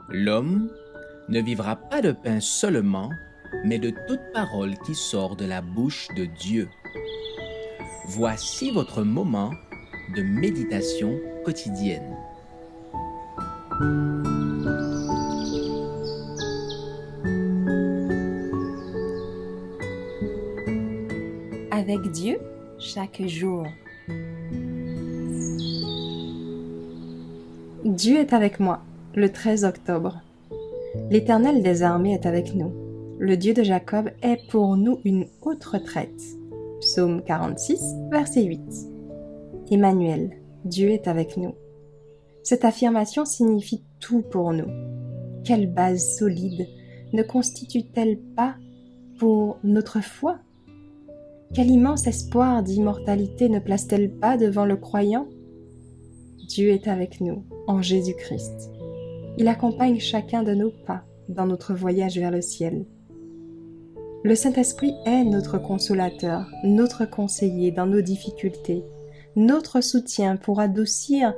L'homme ne vivra pas de pain seulement, mais de toute parole qui sort de la bouche de Dieu. Voici votre moment de méditation quotidienne. Avec Dieu, chaque jour. Dieu est avec moi, le 13 octobre. L'Éternel des armées est avec nous. Le Dieu de Jacob est pour nous une haute retraite. Psaume 46, verset 8. Emmanuel, Dieu est avec nous. Cette affirmation signifie tout pour nous. Quelle base solide ne constitue-t-elle pas pour notre foi ? Quel immense espoir d'immortalité ne place-t-elle pas devant le croyant ? Dieu est avec nous en Jésus-Christ. Il accompagne chacun de nos pas dans notre voyage vers le ciel. Le Saint-Esprit est notre consolateur, notre conseiller dans nos difficultés, notre soutien pour adoucir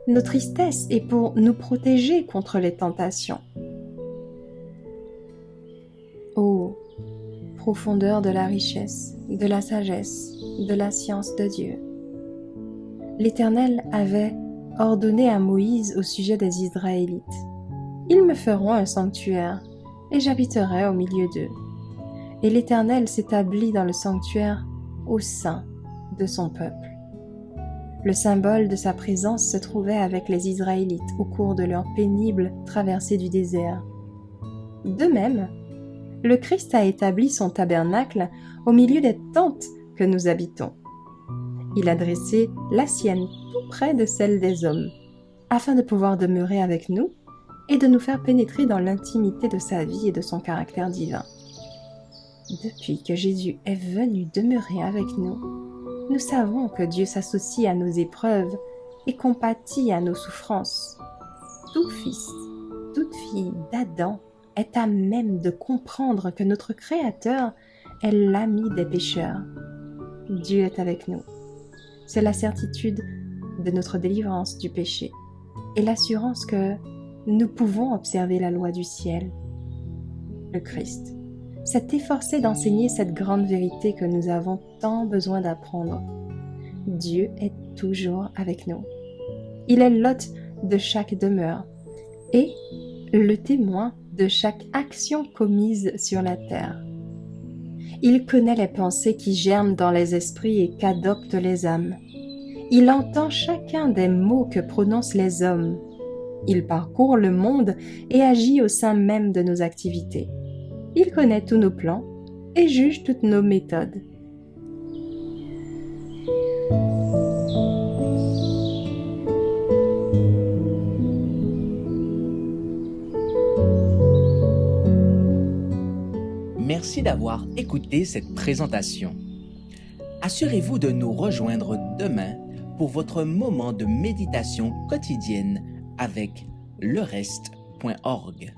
nos tristesses et pour nous protéger contre les tentations. Oh, profondeur de la richesse, de la sagesse, de la science de Dieu. L'Éternel avait ordonné à Moïse au sujet des Israélites. Ils me feront un sanctuaire, et j'habiterai au milieu d'eux. Et l'Éternel s'établit dans le sanctuaire au sein de son peuple. Le symbole de sa présence se trouvait avec les Israélites au cours de leur pénible traversée du désert. De même, le Christ a établi son tabernacle au milieu des tentes que nous habitons. Il a dressé la sienne tout près de celle des hommes, afin de pouvoir demeurer avec nous et de nous faire pénétrer dans l'intimité de sa vie et de son caractère divin. Depuis que Jésus est venu demeurer avec nous, nous savons que Dieu s'associe à nos épreuves et compatit à nos souffrances. Tout fils, toute fille d'Adam est à même de comprendre que notre Créateur est l'ami des pécheurs. Dieu est avec nous. C'est la certitude de notre délivrance du péché et l'assurance que nous pouvons observer la loi du ciel. Le Christ s'est efforcé d'enseigner cette grande vérité que nous avons tant besoin d'apprendre. Dieu est toujours avec nous. Il est l'hôte de chaque demeure et le témoin de chaque action commise sur la terre. Il connaît les pensées qui germent dans les esprits et qu'adoptent les âmes. Il entend chacun des mots que prononcent les hommes. Il parcourt le monde et agit au sein même de nos activités. Il connaît tous nos plans et juge toutes nos méthodes. Merci d'avoir écouté cette présentation. Assurez-vous de nous rejoindre demain pour votre moment de méditation quotidienne avec lereste.org.